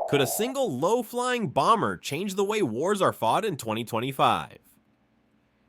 Could a single low-flying bomber change the way wars are fought in 2025?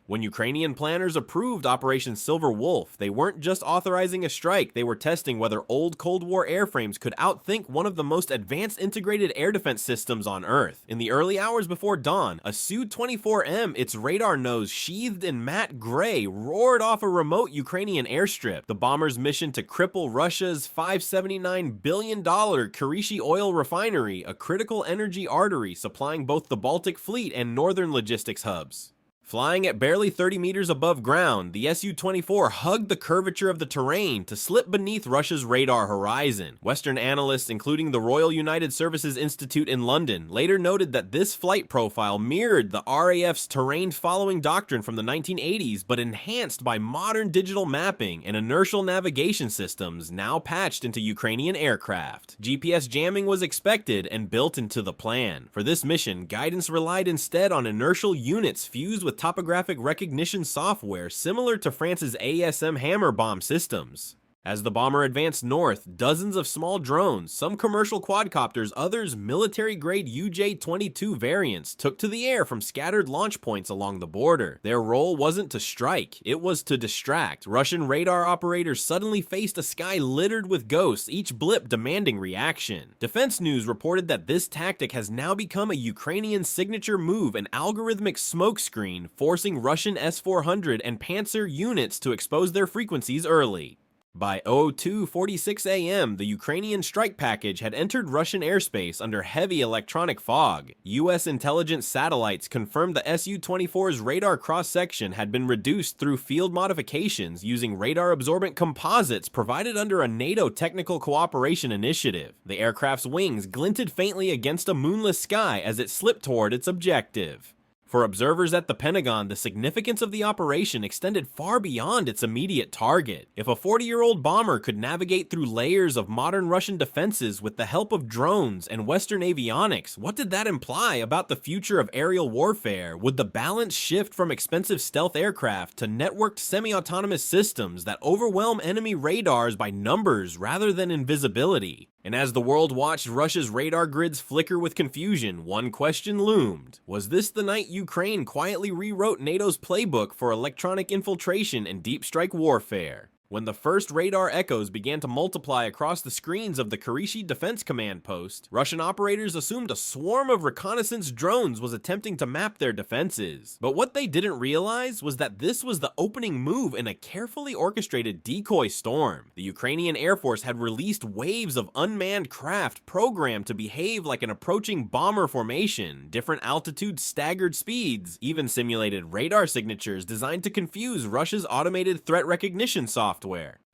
When Ukrainian planners approved Operation Silver Wolf, they weren't just authorizing a strike, they were testing whether old Cold War airframes could outthink one of the most advanced integrated air defense systems on Earth. In the early hours before dawn, a Su-24M, its radar nose sheathed in matte gray, roared off a remote Ukrainian airstrip. The bomber's mission to cripple Russia's $579 billion Kirishi oil refinery, a critical energy artery supplying both the Baltic Fleet and northern logistics hubs. Flying at barely 30 meters above ground, the Su-24 hugged the curvature of the terrain to slip beneath Russia's radar horizon. Western analysts, including the Royal United Services Institute in London, later noted that this flight profile mirrored the RAF's terrain-following doctrine from the 1980s, but enhanced by modern digital mapping and inertial navigation systems now patched into Ukrainian aircraft. GPS jamming was expected and built into the plan. For this mission, guidance relied instead on inertial units fused with topographic recognition software similar to France's ASM hammer bomb systems. As the bomber advanced north, dozens of small drones, some commercial quadcopters, others military-grade UJ-22 variants, took to the air from scattered launch points along the border. Their role wasn't to strike, it was to distract. Russian radar operators suddenly faced a sky littered with ghosts, each blip demanding reaction. Defense News reported that this tactic has now become a Ukrainian signature move, an algorithmic smokescreen, forcing Russian S-400 and Pantsir units to expose their frequencies early. By 02:46 a.m., the Ukrainian strike package had entered Russian airspace under heavy electronic fog. U.S. intelligence satellites confirmed the Su-24's radar cross-section had been reduced through field modifications using radar-absorbent composites provided under a NATO technical cooperation initiative. The aircraft's wings glinted faintly against a moonless sky as it slipped toward its objective. For observers at the Pentagon, the significance of the operation extended far beyond its immediate target. If a 40-year-old bomber could navigate through layers of modern Russian defenses with the help of drones and Western avionics, what did that imply about the future of aerial warfare? Would the balance shift from expensive stealth aircraft to networked semi-autonomous systems that overwhelm enemy radars by numbers rather than invisibility? And as the world watched Russia's radar grids flicker with confusion, one question loomed. Was this the night Ukraine quietly rewrote NATO's playbook for electronic infiltration and deep strike warfare? When the first radar echoes began to multiply across the screens of the Kirishi Defense Command Post, Russian operators assumed a swarm of reconnaissance drones was attempting to map their defenses. But what they didn't realize was that this was the opening move in a carefully orchestrated decoy storm. The Ukrainian Air Force had released waves of unmanned craft programmed to behave like an approaching bomber formation, different altitudes, staggered speeds, even simulated radar signatures designed to confuse Russia's automated threat recognition software.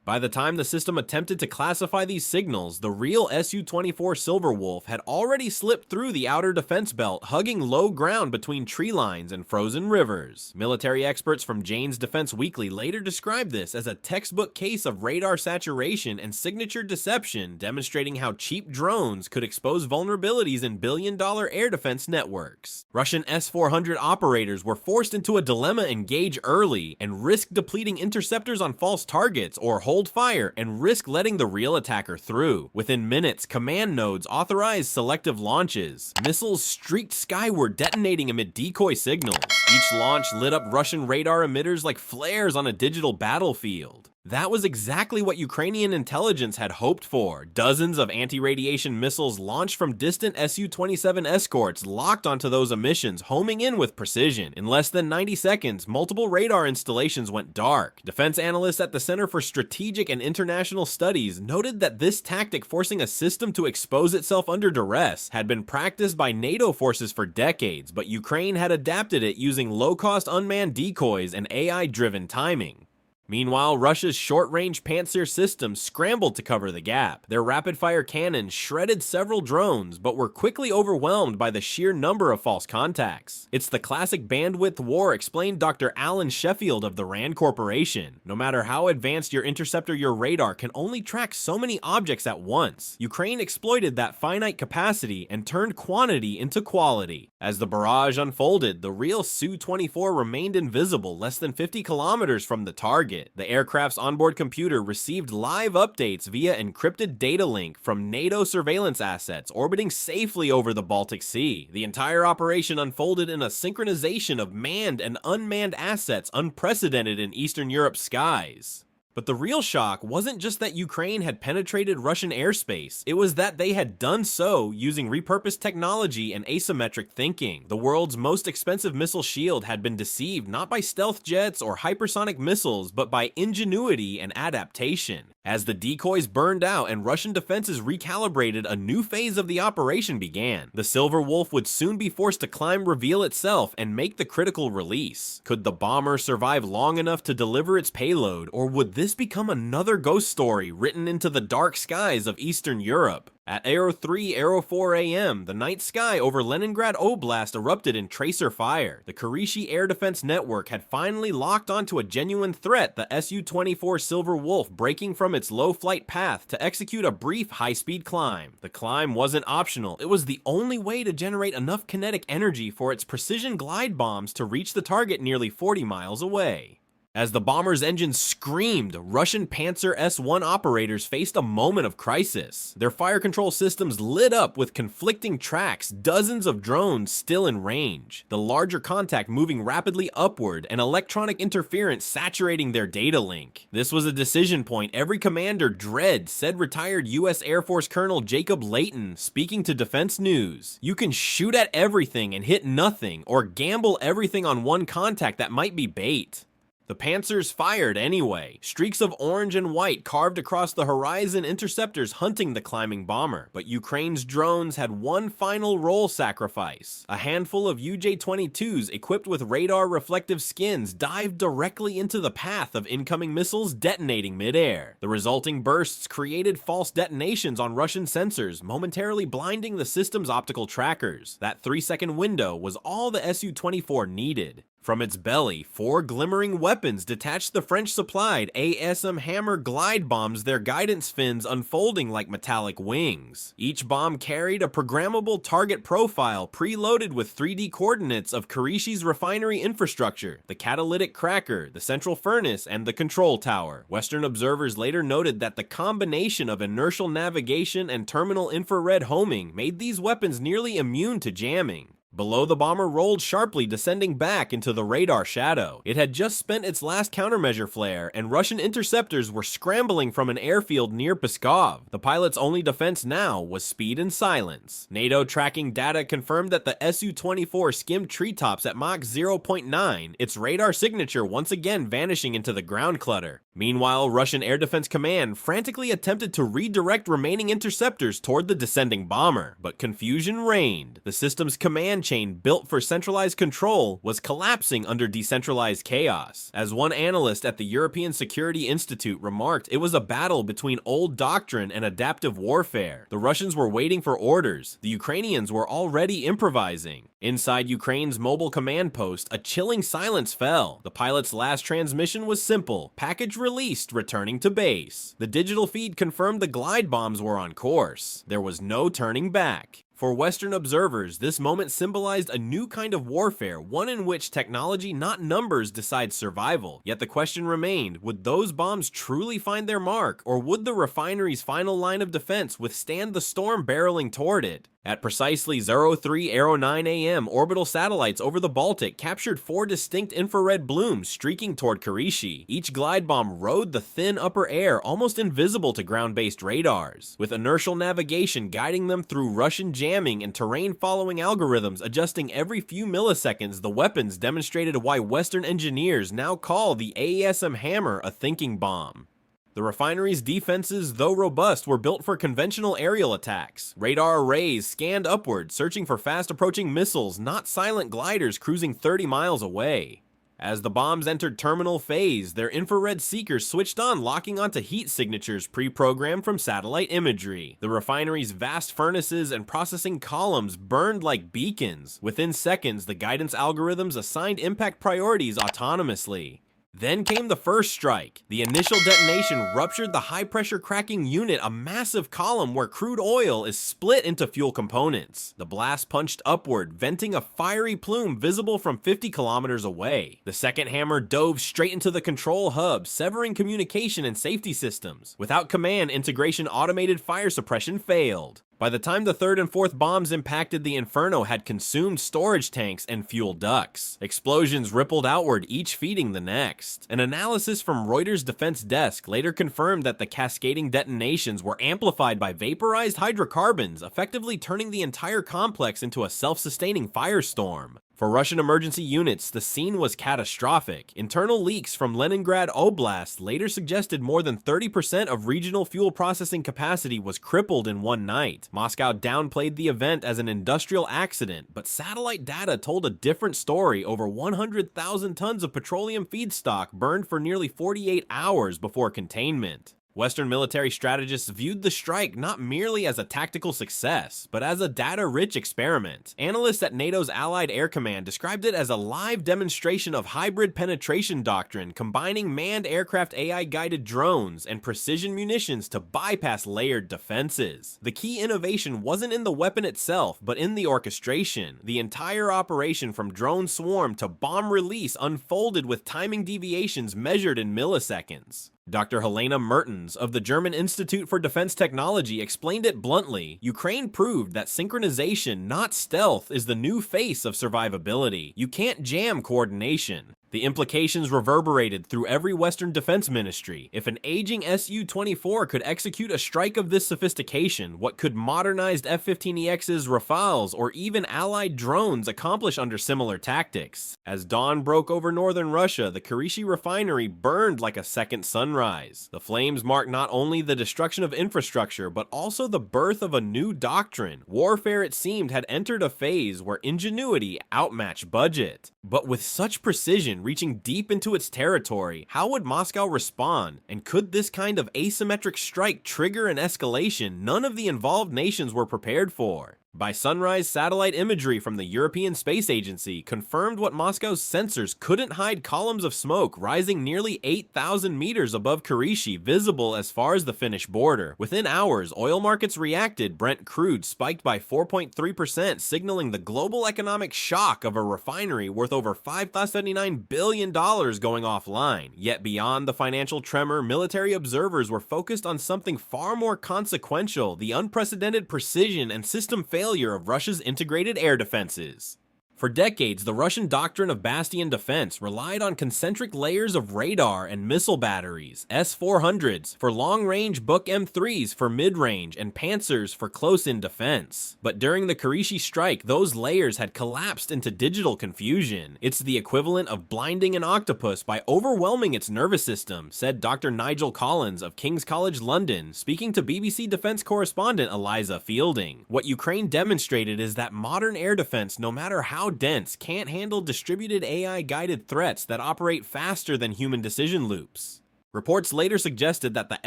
By the time the system attempted to classify these signals, the real Su-24 Silver Wolf had already slipped through the outer defense belt, hugging low ground between tree lines and frozen rivers. Military experts from Jane's Defense Weekly later described this as a textbook case of radar saturation and signature deception, demonstrating how cheap drones could expose vulnerabilities in billion-dollar air defense networks. Russian S-400 operators were forced into a dilemma: engage early and risk depleting interceptors on false targets, or hold fire and risk letting the real attacker through. Within minutes, command nodes authorized selective launches. Missiles streaked skyward, detonating amid decoy signals. Each launch lit up Russian radar emitters like flares on a digital battlefield. That was exactly what Ukrainian intelligence had hoped for. Dozens of anti-radiation missiles launched from distant Su-27 escorts locked onto those emissions, homing in with precision. In less than 90 seconds, multiple radar installations went dark. Defense analysts at the Center for Strategic and International Studies noted that this tactic, forcing a system to expose itself under duress, had been practiced by NATO forces for decades, but Ukraine had adapted it using low-cost unmanned decoys and AI-driven timing. Meanwhile, Russia's short-range Pantsir systems scrambled to cover the gap. Their rapid-fire cannons shredded several drones, but were quickly overwhelmed by the sheer number of false contacts. It's the classic bandwidth war, explained Dr. Alan Sheffield of the RAND Corporation. No matter how advanced your interceptor, your radar can only track so many objects at once. Ukraine exploited that finite capacity and turned quantity into quality. As the barrage unfolded, the real Su-24 remained invisible less than 50 kilometers from the target. target. The aircraft's onboard computer received live updates via encrypted data link from NATO surveillance assets orbiting safely over the Baltic Sea. The entire operation unfolded in a synchronization of manned and unmanned assets unprecedented in Eastern Europe's skies. But the real shock wasn't just that Ukraine had penetrated Russian airspace, it was that they had done so using repurposed technology and asymmetric thinking. The world's most expensive missile shield had been deceived not by stealth jets or hypersonic missiles, but by ingenuity and adaptation. As the decoys burned out and Russian defenses recalibrated, a new phase of the operation began. The Silver Wolf would soon be forced to climb reveal itself and make the critical release. Could the bomber survive long enough to deliver its payload, or would this become another ghost story written into the dark skies of Eastern Europe? At Aero 3, Aero 4 AM, the night sky over Leningrad Oblast erupted in tracer fire. The Kirishi air defense network had finally locked onto a genuine threat, the Su-24 Silver Wolf breaking from its low flight path to execute a brief high-speed climb. The climb wasn't optional, it was the only way to generate enough kinetic energy for its precision glide bombs to reach the target nearly 40 miles away. As the bomber's engine screamed, Russian Pantsir S-1 operators faced a moment of crisis. Their fire control systems lit up with conflicting tracks, dozens of drones still in range, the larger contact moving rapidly upward, and electronic interference saturating their data link. This was a decision point every commander dread, said retired U.S. Air Force Colonel Jacob Layton, speaking to Defense News. You can shoot at everything and hit nothing, or gamble everything on one contact that might be bait. The Pantsers fired anyway. Streaks of orange and white carved across the horizon, interceptors hunting the climbing bomber. But Ukraine's drones had one final role sacrifice. A handful of UJ-22s equipped with radar reflective skins dived directly into the path of incoming missiles, detonating midair. The resulting bursts created false detonations on Russian sensors, momentarily blinding the system's optical trackers. That 3-second window was all the Su-24 needed. From its belly, 4 glimmering weapons detached the French-supplied ASM Hammer glide bombs, their guidance fins unfolding like metallic wings. Each bomb carried a programmable target profile preloaded with 3D coordinates of Kirishi's refinery infrastructure, the catalytic cracker, the central furnace, and the control tower. Western observers later noted that the combination of inertial navigation and terminal infrared homing made these weapons nearly immune to jamming. Below, the bomber rolled sharply, descending back into the radar shadow. It had just spent its last countermeasure flare, and Russian interceptors were scrambling from an airfield near Pskov. The pilot's only defense now was speed and silence. NATO tracking data confirmed that the Su-24 skimmed treetops at Mach 0.9, its radar signature once again vanishing into the ground clutter. Meanwhile, Russian Air Defense Command frantically attempted to redirect remaining interceptors toward the descending bomber, but confusion reigned. The system's command chain built for centralized control was collapsing under decentralized chaos. As one analyst at the European Security Institute remarked, it was a battle between old doctrine and adaptive warfare. The Russians were waiting for orders. The Ukrainians were already improvising. Inside Ukraine's mobile command post, a chilling silence fell. The pilot's last transmission was simple: package released, returning to base. The digital feed confirmed the glide bombs were on course. There was no turning back. For Western observers, this moment symbolized a new kind of warfare, one in which technology, not numbers, decides survival. Yet the question remained, would those bombs truly find their mark, or would the refinery's final line of defense withstand the storm barreling toward it? At precisely 03, 09 AM, orbital satellites over the Baltic captured 4 distinct infrared blooms streaking toward Kirishi. Each glide bomb rode the thin upper air, almost invisible to ground-based radars, with inertial navigation guiding them through Russian jamming and terrain-following algorithms adjusting every few milliseconds. The weapons demonstrated why Western engineers now call the ASM Hammer a thinking bomb. The refinery's defenses, though robust, were built for conventional aerial attacks. Radar arrays scanned upward, searching for fast-approaching missiles, not silent gliders cruising 30 miles away. As the bombs entered terminal phase, their infrared seekers switched on, locking onto heat signatures pre-programmed from satellite imagery. The refinery's vast furnaces and processing columns burned like beacons. Within seconds, the guidance algorithms assigned impact priorities autonomously. Then came the first strike. The initial detonation ruptured the high-pressure cracking unit, a massive column where crude oil is split into fuel components. The blast punched upward, venting a fiery plume visible from 50 kilometers away. The second hammer dove straight into the control hub, severing communication and safety systems. Without command integration, automated fire suppression failed. By the time the third and fourth bombs impacted, the inferno had consumed storage tanks and fuel ducts. Explosions rippled outward, each feeding the next. An analysis from Reuters' defense desk later confirmed that the cascading detonations were amplified by vaporized hydrocarbons, effectively turning the entire complex into a self-sustaining firestorm. For Russian emergency units, the scene was catastrophic. Internal leaks from Leningrad Oblast later suggested more than 30% of regional fuel processing capacity was crippled in one night. Moscow downplayed the event as an industrial accident, but satellite data told a different story. Over 100,000 tons of petroleum feedstock burned for nearly 48 hours before containment. Western military strategists viewed the strike not merely as a tactical success, but as a data-rich experiment. Analysts at NATO's Allied Air Command described it as a live demonstration of hybrid penetration doctrine, combining manned aircraft AI-guided drones and precision munitions to bypass layered defenses. The key innovation wasn't in the weapon itself, but in the orchestration. The entire operation from drone swarm to bomb release unfolded with timing deviations measured in milliseconds. Dr. Helena Mertens of the German Institute for Defense Technology explained it bluntly. Ukraine proved that synchronization, not stealth, is the new face of survivability. You can't jam coordination. The implications reverberated through every Western defense ministry. If an aging Su-24 could execute a strike of this sophistication, what could modernized F-15EX's Rafales or even allied drones accomplish under similar tactics? As dawn broke over northern Russia, the Kirishi refinery burned like a second sunrise. The flames marked not only the destruction of infrastructure, but also the birth of a new doctrine. Warfare, it seemed, had entered a phase where ingenuity outmatched budget. But with such precision, reaching deep into its territory, how would Moscow respond? And could this kind of asymmetric strike trigger an escalation none of the involved nations were prepared for? By sunrise, satellite imagery from the European Space Agency confirmed what Moscow's sensors couldn't hide: columns of smoke rising nearly 8,000 meters above Kirishi, visible as far as the Finnish border. Within hours, oil markets reacted. Brent crude spiked by 4.3%, signaling the global economic shock of a refinery worth over $579 billion going offline. Yet beyond the financial tremor, military observers were focused on something far more consequential: the unprecedented precision and system failure of Russia's integrated air defenses. For decades, the Russian doctrine of bastion defense relied on concentric layers of radar and missile batteries, S-400s for long-range Buk M3s for mid-range, and Pantsirs for close-in defense. But during the Kirishi strike, those layers had collapsed into digital confusion. It's the equivalent of blinding an octopus by overwhelming its nervous system, said Dr. Nigel Collins of King's College London, speaking to BBC defense correspondent Eliza Fielding. What Ukraine demonstrated is that modern air defense, no matter how dense, can't handle distributed AI-guided threats that operate faster than human decision loops. Reports later suggested that the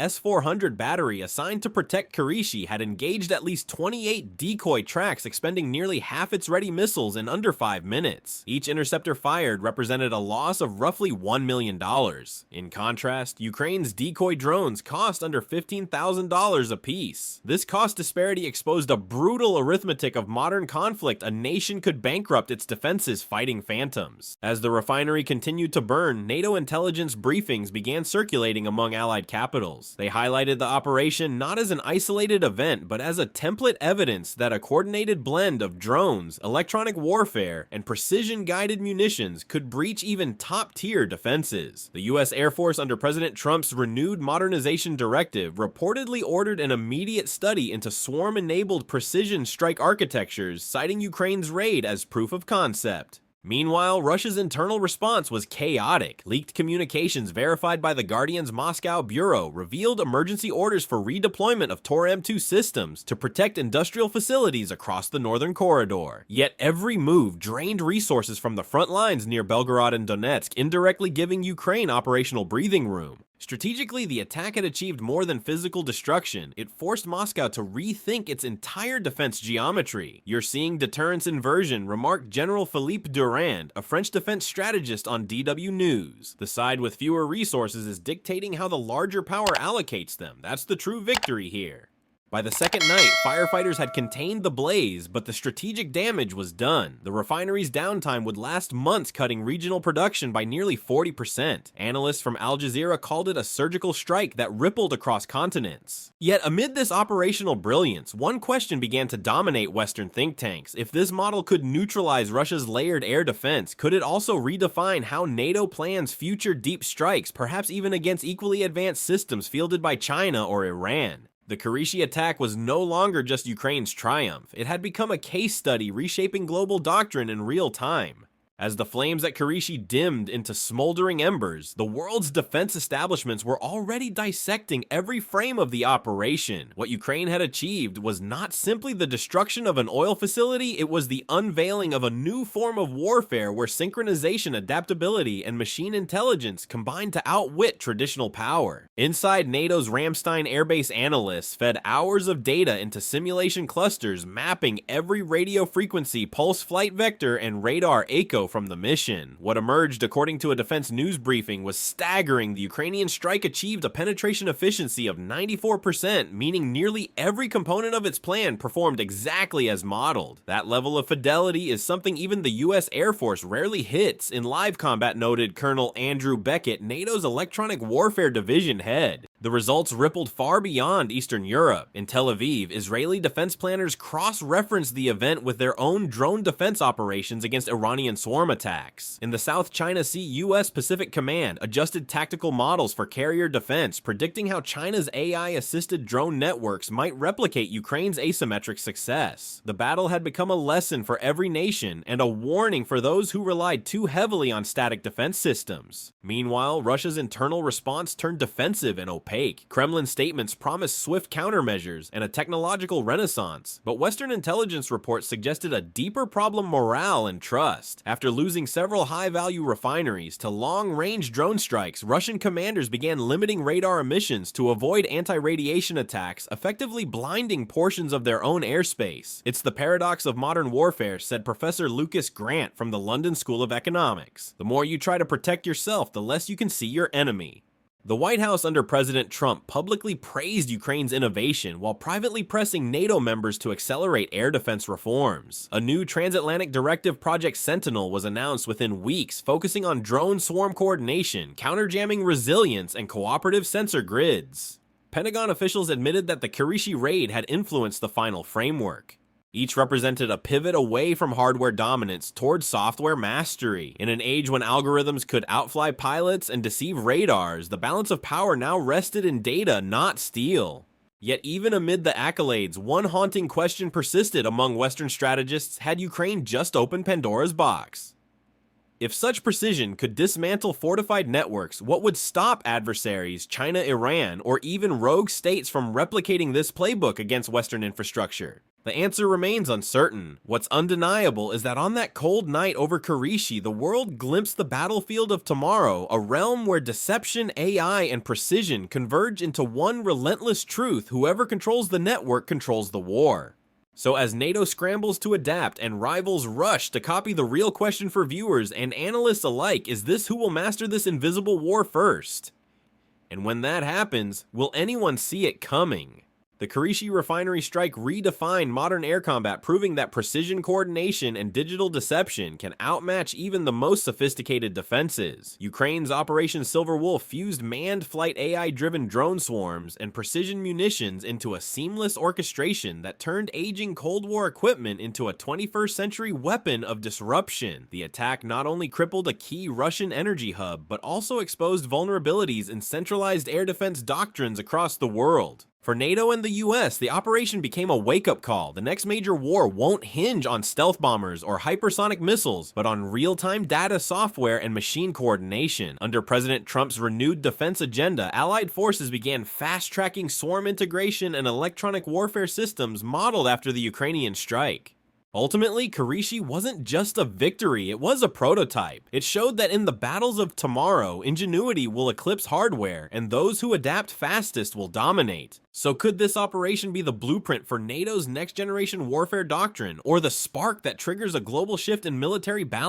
S-400 battery assigned to protect Kirishi had engaged at least 28 decoy tracks, expending nearly half its ready missiles in under 5 minutes. Each interceptor fired represented a loss of roughly $1 million. In contrast, Ukraine's decoy drones cost under $15,000 apiece. This cost disparity exposed a brutal arithmetic of modern conflict. A nation could bankrupt its defenses fighting phantoms. As the refinery continued to burn, NATO intelligence briefings began circulating among allied capitals. They highlighted the operation not as an isolated event, but as a template evidence that a coordinated blend of drones, electronic warfare, and precision-guided munitions could breach even top-tier defenses. The US Air Force under President Trump's renewed modernization directive reportedly ordered an immediate study into swarm-enabled precision strike architectures, citing Ukraine's raid as proof of concept. Meanwhile, Russia's internal response was chaotic. Leaked communications verified by The Guardian's Moscow bureau revealed emergency orders for redeployment of Tor M2 systems to protect industrial facilities across the northern corridor. Yet every move drained resources from the front lines near Belgorod and Donetsk, indirectly giving Ukraine operational breathing room. Strategically, the attack had achieved more than physical destruction. It forced Moscow to rethink its entire defense geometry. "You're seeing deterrence inversion," remarked General Philippe Durand, a French defense strategist on DW News. "The side with fewer resources is dictating how the larger power allocates them. That's the true victory here." By the second night, firefighters had contained the blaze, but the strategic damage was done. The refinery's downtime would last months, cutting regional production by nearly 40%. Analysts from Al Jazeera called it a surgical strike that rippled across continents. Yet amid this operational brilliance, one question began to dominate Western think tanks. If this model could neutralize Russia's layered air defense, could it also redefine how NATO plans future deep strikes, perhaps even against equally advanced systems fielded by China or Iran? The Kirishi attack was no longer just Ukraine's triumph. It had become a case study reshaping global doctrine in real time. As the flames at Kirishi dimmed into smoldering embers, the world's defense establishments were already dissecting every frame of the operation. What Ukraine had achieved was not simply the destruction of an oil facility, it was the unveiling of a new form of warfare where synchronization, adaptability, and machine intelligence combined to outwit traditional power. Inside NATO's Ramstein airbase, analysts fed hours of data into simulation clusters, mapping every radio frequency, pulse flight vector, and radar echo from the mission. What emerged, according to a defense news briefing, was staggering. The Ukrainian strike achieved a penetration efficiency of 94%, meaning nearly every component of its plan performed exactly as modeled. That level of fidelity is something even the US Air Force rarely hits. In live combat, noted Colonel Andrew Beckett, NATO's electronic warfare division head. The results rippled far beyond Eastern Europe. In Tel Aviv, Israeli defense planners cross-referenced the event with their own drone defense operations against Iranian swarm attacks. In the South China Sea, US Pacific Command adjusted tactical models for carrier defense, predicting how China's AI-assisted drone networks might replicate Ukraine's asymmetric success. The battle had become a lesson for every nation and a warning for those who relied too heavily on static defense systems. Meanwhile, Russia's internal response turned defensive and opaque. Kremlin statements promised swift countermeasures and a technological renaissance, but Western intelligence reports suggested a deeper problem: morale and trust. After losing several high-value refineries to long-range drone strikes, Russian commanders began limiting radar emissions to avoid anti-radiation attacks, effectively blinding portions of their own airspace. "It's the paradox of modern warfare," said Professor Lucas Grant from the London School of Economics. "The more you try to protect yourself, the less you can see your enemy." The White House under President Trump publicly praised Ukraine's innovation while privately pressing NATO members to accelerate air defense reforms. A new transatlantic directive, Project Sentinel, was announced within weeks, focusing on drone swarm coordination, counterjamming resilience, and cooperative sensor grids. Pentagon officials admitted that the Kirishi raid had influenced the final framework. Each represented a pivot away from hardware dominance towards software mastery. In an age when algorithms could outfly pilots and deceive radars, the balance of power now rested in data, not steel. Yet even amid the accolades, one haunting question persisted among Western strategists: had Ukraine just opened Pandora's box? If such precision could dismantle fortified networks, what would stop adversaries, China, Iran, or even rogue states from replicating this playbook against Western infrastructure? The answer remains uncertain. What's undeniable is that on that cold night over Kirishi, the world glimpsed the battlefield of tomorrow, a realm where deception, AI, and precision converge into one relentless truth: whoever controls the network controls the war. So as NATO scrambles to adapt and rivals rush to copy, the real question for viewers and analysts alike is this: who will master this invisible war first? And when that happens, will anyone see it coming? The Kirishi refinery strike redefined modern air combat, proving that precision coordination and digital deception can outmatch even the most sophisticated defenses. Ukraine's Operation Silver Wolf fused manned flight AI-driven drone swarms and precision munitions into a seamless orchestration that turned aging Cold War equipment into a 21st century weapon of disruption. The attack not only crippled a key Russian energy hub, but also exposed vulnerabilities in centralized air defense doctrines across the world. For NATO and the US, the operation became a wake-up call. The next major war won't hinge on stealth bombers or hypersonic missiles, but on real-time data, software, and machine coordination. Under President Trump's renewed defense agenda, Allied forces began fast-tracking swarm integration and electronic warfare systems modeled after the Ukrainian strike. Ultimately, Kirishi wasn't just a victory, it was a prototype. It showed that in the battles of tomorrow, ingenuity will eclipse hardware, and those who adapt fastest will dominate. So could this operation be the blueprint for NATO's next generation warfare doctrine, or the spark that triggers a global shift in military balance?